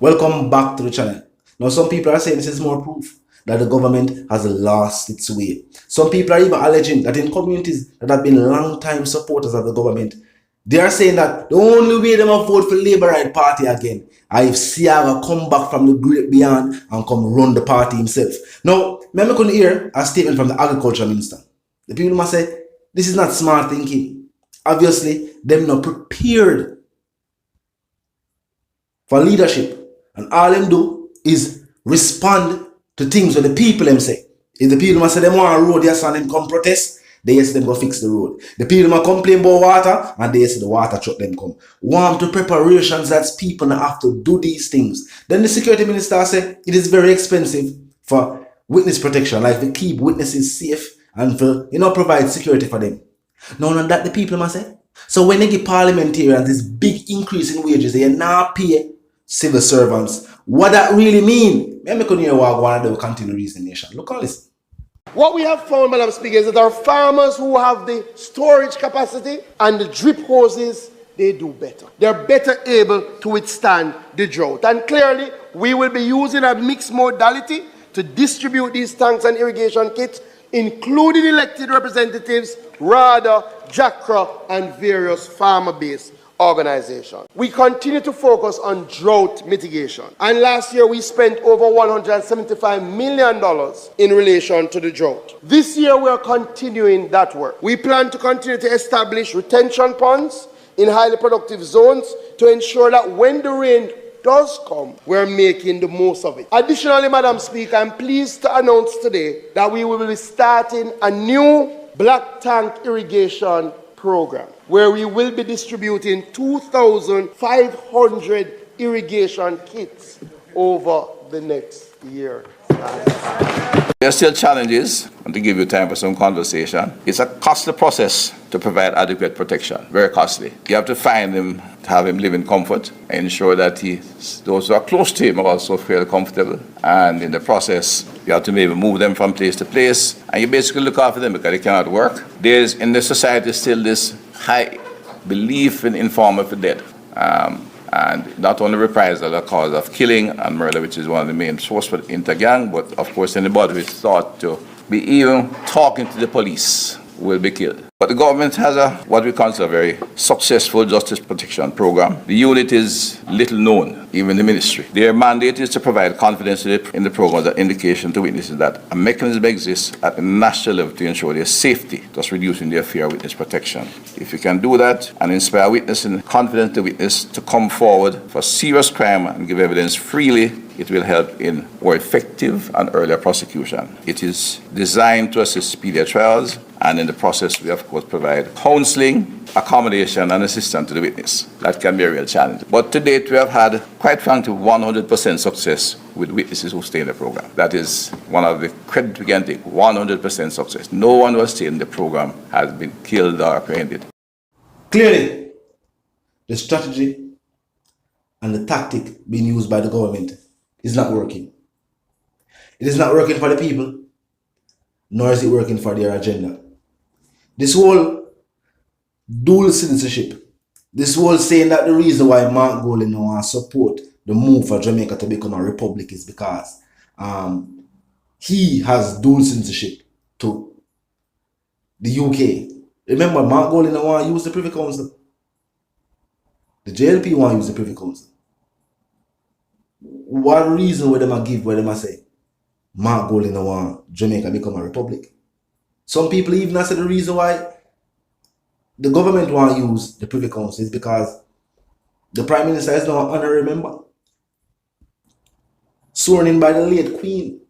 Welcome back to the channel. Now some people are saying this is more proof that the government has lost its way. Some people are even alleging that in communities that have been long-time supporters of the government, they are saying that the only way they will vote for Labourite party again are if Siaga come back from the great beyond and come run the party himself. Now, I couldn't hear a statement from the agriculture minister. The people must say, this is not smart thinking. Obviously, them not prepared for leadership. And all them do is respond to things when the people them say. If the people must say them want a road, yes, and them come protest, they yes them go fix the road. The people must complain about water, and they yes the water truck them come. Warm to preparations that people now have to do these things. Then the security minister said it is very expensive for witness protection, like to keep witnesses safe and for provide security for them. None of that the people must say. So when they give parliamentarians this big increase in wages, they now pay civil servants. What that really mean? Let me continue what they will continue reason nation. Look at this. What we have found, Madam Speaker, is that our farmers who have the storage capacity and the drip hoses, they do better. They're better able to withstand the drought. And clearly, we will be using a mixed modality to distribute these tanks and irrigation kits, including elected representatives, RADA, JACRA, and various farmer-based organizations. We continue to focus on drought mitigation. And last year, we spent over $175 million in relation to the drought. This year, we are continuing that work. We plan to continue to establish retention ponds in highly productive zones to ensure that when the rain does come, we're making the most of it. Additionally, Madam Speaker, I'm pleased to announce today that we will be starting a new black tank irrigation program where we will be distributing 2,500 irrigation kits over the next year. There are still challenges, and to give you time for some conversation. It's a costly process to provide adequate protection, very costly. You have to find him, to have him live in comfort, and ensure that those who are close to him are also feel comfortable. And in the process, you have to maybe move them from place to place, and you basically look after them because they cannot work. There's in the society still this high belief in informal for dead. And not only reprisal the cause of killing and murder, which is one of the main sources for intergang, but of course anybody who is thought to be even talking to the police will be killed. But the government has what we consider a very successful justice protection program. The unit is little known, even the ministry. Their mandate is to provide confidence in the program, that indication to witnesses that a mechanism exists at the national level to ensure their safety, thus reducing their fear of witness protection. If you can do that and inspire witness and confidence the witness to come forward for serious crime and give evidence freely, it will help in more effective and earlier prosecution. It is designed to assist speedier trials, and in the process, we of course provide counseling, accommodation, and assistance to the witness. That can be a real challenge. But to date, we have had, quite frankly, 100% success with witnesses who stay in the program. That is one of the credit we can take, 100% success. No one who has stayed in the program has been killed or apprehended. Clearly, the strategy and the tactic being used by the government is not working. It is not working for the people, nor is it working for their agenda. This whole dual citizenship, this whole saying that the reason why Mark Golding now support the move for Jamaica to become a republic is because he has dual citizenship to the UK. Remember, Mark Golding now want to use the Privy Council. The JLP want to use the Privy Council. What reason would them give where them say Mark Golding now want Jamaica become a republic? Some people even say the reason why the government want to use the Privy Council is because the Prime Minister is now an honorary member, sworn in by the late Queen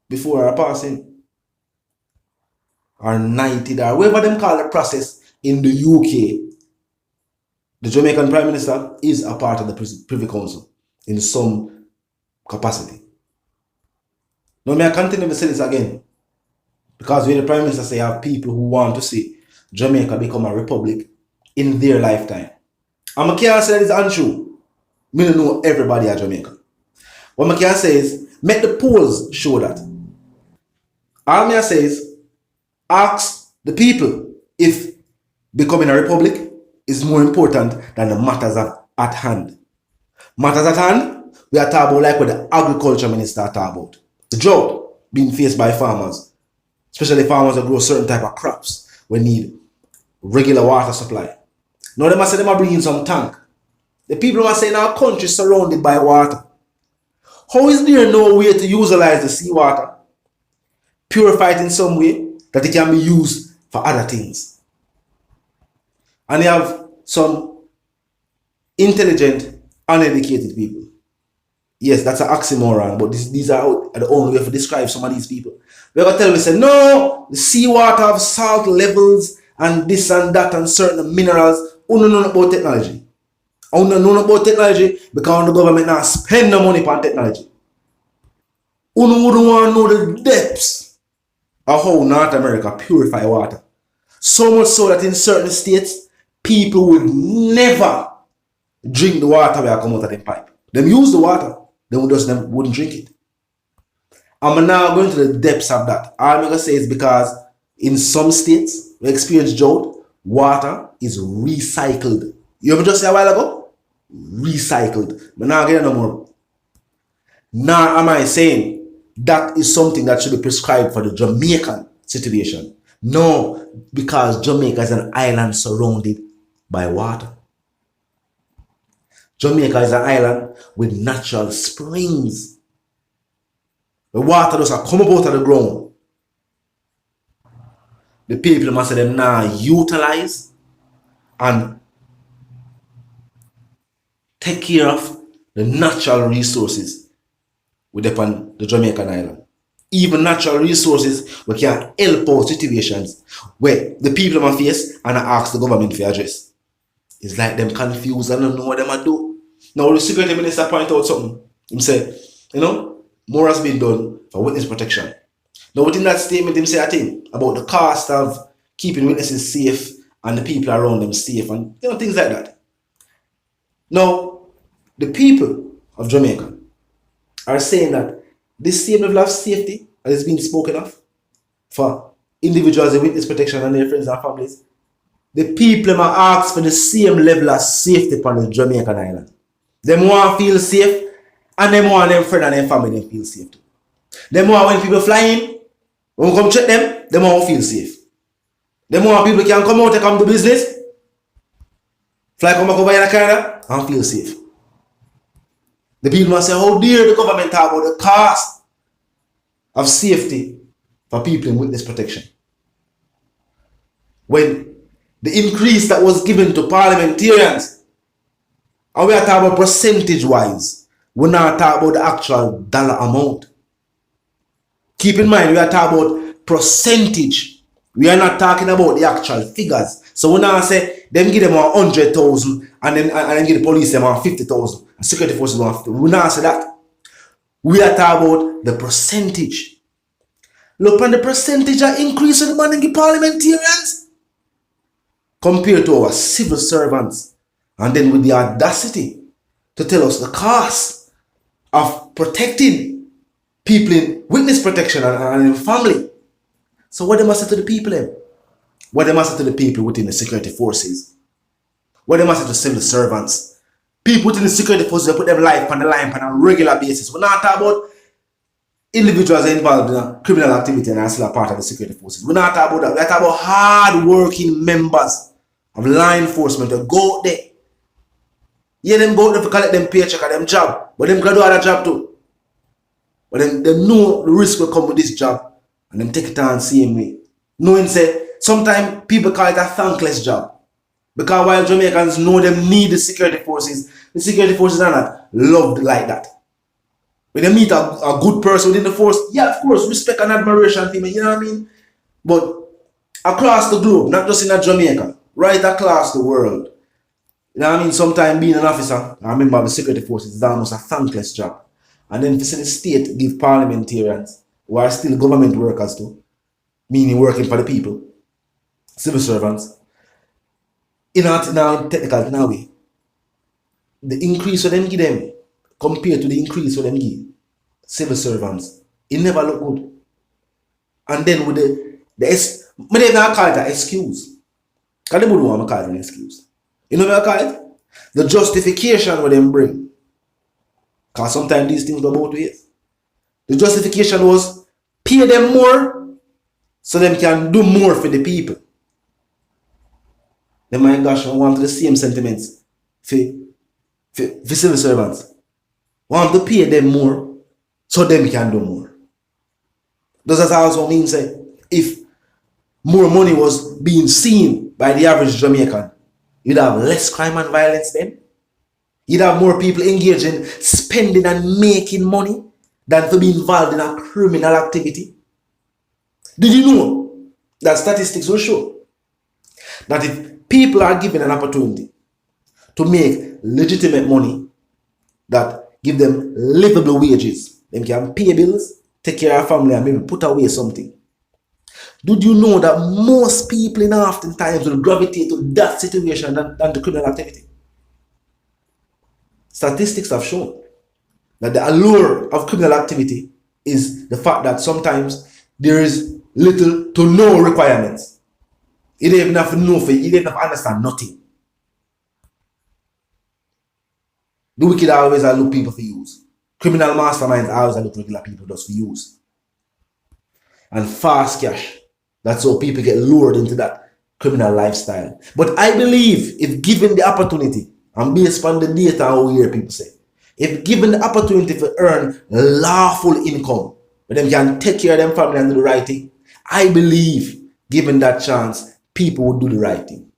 before her passing, or knighted, or whatever them call the process in the UK. The Jamaican Prime Minister is a part of the Privy Council in some capacity. Now, may I continue to say this again? Because when the Prime Minister say have people who want to see Jamaica become a republic in their lifetime. And I can't say that it's untrue. I don't know everybody at Jamaica. What I can say is, make the polls show that. All I say is, ask the people if becoming a republic is more important than the matters at hand. Matters at hand, We are talking about like what the agriculture minister talk about. The drought being faced by farmers, especially farmers that grow certain type of crops we need regular water supply. Now they must say they are bringing some tank. The people must say our country is surrounded by water. How is there no way to utilize the seawater, purify it in some way that it can be used for other things? And you have some intelligent, uneducated people. Yes, that's an oxymoron, but these are the only way to describe some of these people. They're going to tell me, say, no, the seawater have salt levels and this and that and certain minerals. You don't know about technology. You don't know about technology because the government not spend no money on technology. You don't want to know the depths of how North America purify water. So much so that in certain states, people would never drink the water that come out of the pipe. Them use the water, them wouldn't drink it. I'm now going to the depths of that. All I'm going to say is because in some states, we experience drought, water is recycled. You ever just say a while ago? Recycled. But now again no more. Now am I saying that is something that should be prescribed for the Jamaican situation? No, because Jamaica is an island surrounded by water. Jamaica is an island with natural springs. The water does come up out of the ground. The people must them now utilize and take care of the natural resources within the Jamaican island. Even natural resources we can help out situations where the people must face and ask the government for address. It's like them confused and don't know what them are do. Now the security minister point out something. He said, more has been done for witness protection. Now within that statement, he said a thing about the cost of keeping witnesses safe and the people around them safe and things like that. Now, the people of Jamaica are saying that this same level of safety that is being spoken of for individuals in witness protection and their friends and families, the people must ask for the same level of safety upon the Jamaican island. They want to feel safe and they want their friends and their family to feel safe too. They want when people fly in, when we come check them, they want to feel safe. They want people can come out and come to business, fly come back over here in Canada and feel safe. The people must say, how dare the government talk about the cost of safety for people in witness protection? When the increase that was given to parliamentarians, and we are talking about percentage wise, we're not talking about the actual dollar amount. Keep in mind, we are talking about percentage. We are not talking about the actual figures. So we now say, them give them 100,000 and then give the police them 50,000 and security forces 150. We now say that. We are talking about the percentage. Look on the percentage of increase in the money in parliamentarians compared to our civil servants. And then with the audacity to tell us the cost of protecting people in witness protection and in family. So what they must say to the people then? What they must say to the people within the security forces? What they must say to civil servants? People within the security forces, they put their life on the line on a regular basis. We're not talking about individuals involved in criminal activity and are still a part of the security forces. We're not talking about that. We're talking about hard-working members of law enforcement that go out there. Yeah, them go out there to collect them paycheck and them job, but them got to do other job too. But them know the risk will come with this job and them take it on the same way. Knowing say, sometimes people call it a thankless job. Because while Jamaicans know them need the security forces are not loved like that. When they meet a good person within the force, yeah, of course, respect and admiration for me, you know what I mean? But across the globe, not just in Jamaica, right across the world, you know what I mean? Sometimes being an officer, I remember the security forces is almost a thankless job. And then the state give parliamentarians, who are still government workers too, meaning working for the people, civil servants, in a technical way, the increase of them give them compared to the increase of them give civil servants, it never look good. And then with I don't call it an excuse. Because they don't want to call it an excuse. You know what I call it? The justification what them bring. Because sometimes these things go both ways. The justification was pay them more so them can do more for the people. Then my gosh, I want the same sentiments for civil servants. Want to pay them more so them can do more. Does that also mean say if more money was being seen by the average Jamaican, you'd have less crime and violence then? You'd have more people engaged in spending and making money than to be involved in a criminal activity? Did you know that statistics will show that if people are given an opportunity to make legitimate money that give them livable wages, they can pay bills, take care of family, and maybe put away something? Did you know that most people in oftentimes will gravitate to that situation than the criminal activity? Statistics have shown that the allure of criminal activity is the fact that sometimes there is little to no requirements. You don't even have to know for you don't have to understand nothing. The wicked always look people for use. Criminal masterminds always look regular people just for use. And fast cash. That's how people get lured into that criminal lifestyle. But I believe if given the opportunity, and based on the data how we hear people say, if given the opportunity to earn lawful income, where them can take care of them family and do the right thing, I believe given that chance, people would do the right thing.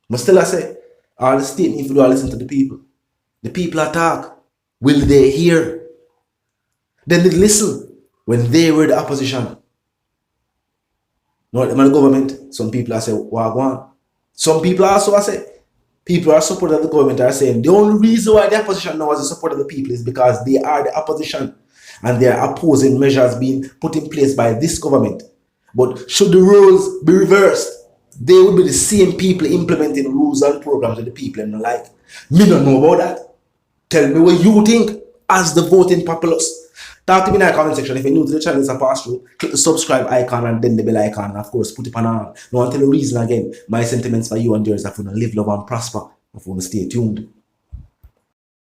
But still I say, all the state need to do is listen to the people. The people attack. Will they hear? Then they listen when they were the opposition. Not the government. Some people are saying, wagwan. Some people also are saying, people are supporting the government are saying the only reason why the opposition now is the support of the people is because they are the opposition and they are opposing measures being put in place by this government. But should the rules be reversed, they will be the same people implementing rules and programs that the people and the like. Me don't know about that. Tell me what you think as the voting populace. Talk to me in the comment section. If you're new to the channel, it's a pass through. Click the subscribe icon and then the bell icon. And of course, put it on all. Now, I'll tell you the reason again. My sentiments for you and yours are for to live, love, and prosper. If you want to stay tuned.